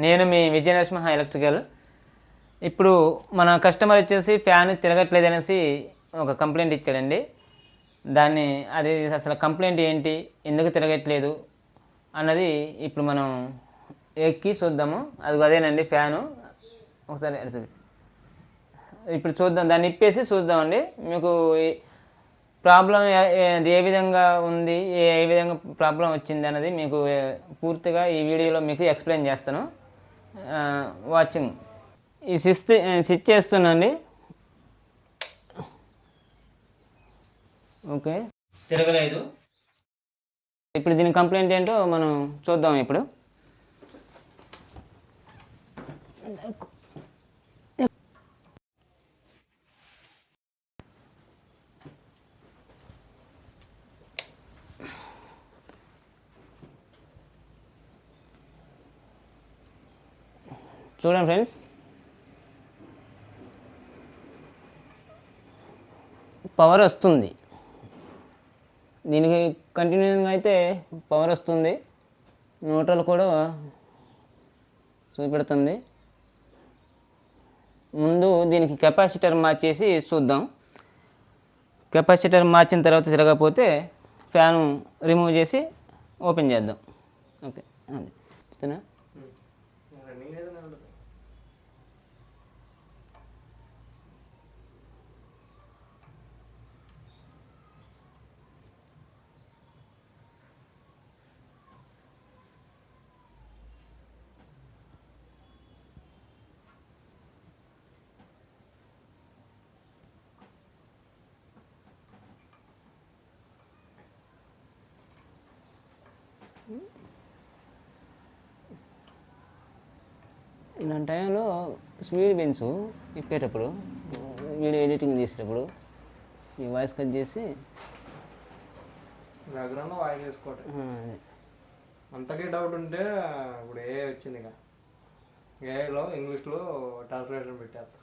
నేను మీ విజయనరసింహ ఎలక్ట్రికల్. ఇప్పుడు మన కస్టమర్ వచ్చేసి ఫ్యాన్ తిరగట్లేదు అనేసి ఒక కంప్లైంట్ ఇచ్చాడండి. దాన్ని అది అసలు కంప్లైంట్ ఏంటి, ఎందుకు తిరగట్లేదు అన్నది ఇప్పుడు మనం ఎక్కి చూద్దాము. అది అదేనండి ఫ్యాను. ఒకసారి ఇప్పుడు చూద్దాం, దాన్ని ఇప్పేసి చూద్దామండి. మీకు ప్రాబ్లం ఏ విధంగా ఉంది, ఏ విధంగా ప్రాబ్లం వచ్చింది అన్నది మీకు పూర్తిగా ఈ వీడియోలో మీకు ఎక్స్ప్లెయిన్ చేస్తాను. వాచింగ్. ఈ స్విచ్ చేస్తున్నాండి. ఓకే, తిరగలేదు. ఇప్పుడు దీని కంప్లైంట్ ఏంటో మనం చూద్దాం. ఇప్పుడు చూడండి ఫ్రెండ్స్, పవర్ వస్తుంది. దీనికి కంటిన్యూగా అయితే పవర్ వస్తుంది. న్యూట్రల్ కూడా చూపెడుతుంది. ముందు దీనికి కెపాసిటర్ మార్చేసి చూద్దాం. కెపాసిటర్ మార్చిన తర్వాత తిరగకపోతే ఫ్యాను రిమూవ్ చేసి ఓపెన్ చేద్దాం. ఓకే, అది చూస్తున్నా. ఇలాంటి టైంలో స్పీడ్ పెంచు. ఇప్పేటప్పుడు వీడియో ఎడిటింగ్ చేసేటప్పుడు ఈ వాయిస్ కట్ చేసి బ్యాక్గ్రౌండ్ వాయిస్ వేసుకోవటం. అంతకీ డౌట్ ఉంటే ఇప్పుడు ఏ వచ్చింది, ఇక ఏలో ఇంగ్లీష్లో ట్రాన్స్లేషన్ పెట్టేస్తా.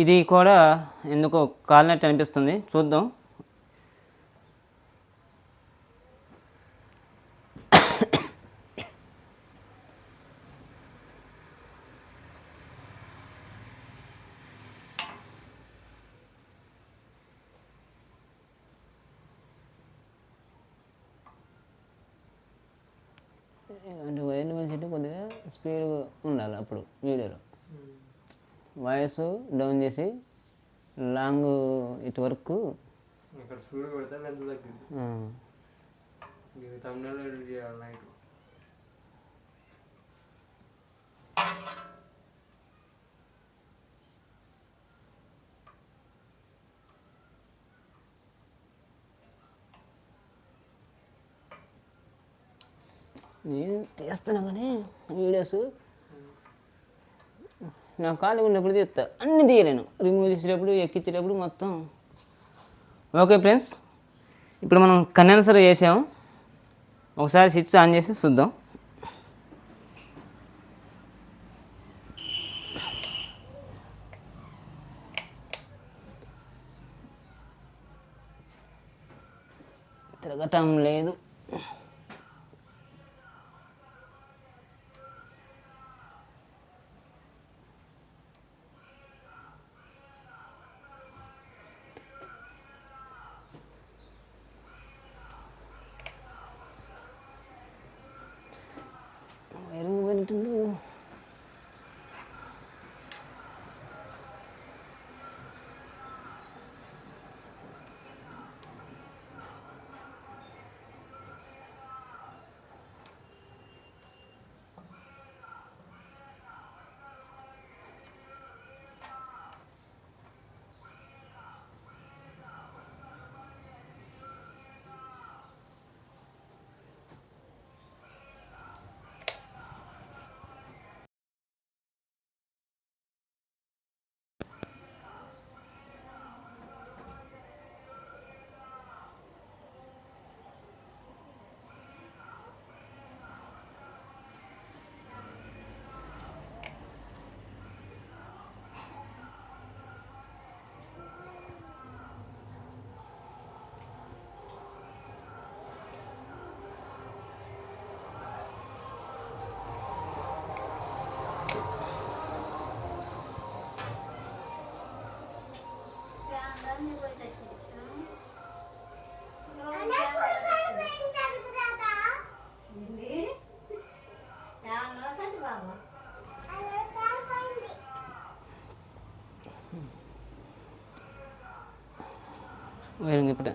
ఇది కూడా ఎందుకో కాలినట్టు అనిపిస్తుంది, చూద్దాం. అంటే వైర్లు మంచి కొద్దిగా స్పీడ్ ఉండాలి అప్పుడు వీడియోలో. వాయిస్ డౌన్ చేసి లాంగ్ ఇటు వరకు ఇక్కడ స్పీడ్ పెడితే లెంత్ తగ్గింది. ఇది తమిళనాడు ఎడిట్ చేయాలి నైట్. నేను తీస్తాను కానీ వీడియోస్ నా ఖాళీ ఉన్నప్పుడు తీస్తా, అన్నీ తీయలేను. రిమూవ్ చేసేటప్పుడు, ఎక్కించేటప్పుడు మొత్తం. ఓకే ఫ్రెండ్స్, ఇప్పుడు మనం కండెన్సర్ చేసాము. ఒకసారి స్విచ్ ఆన్ చేసి చూద్దాం. తిరగటం లేదు. వైరింగ్ పెడుతుండు. వైరింగ్ ఇప్పుడే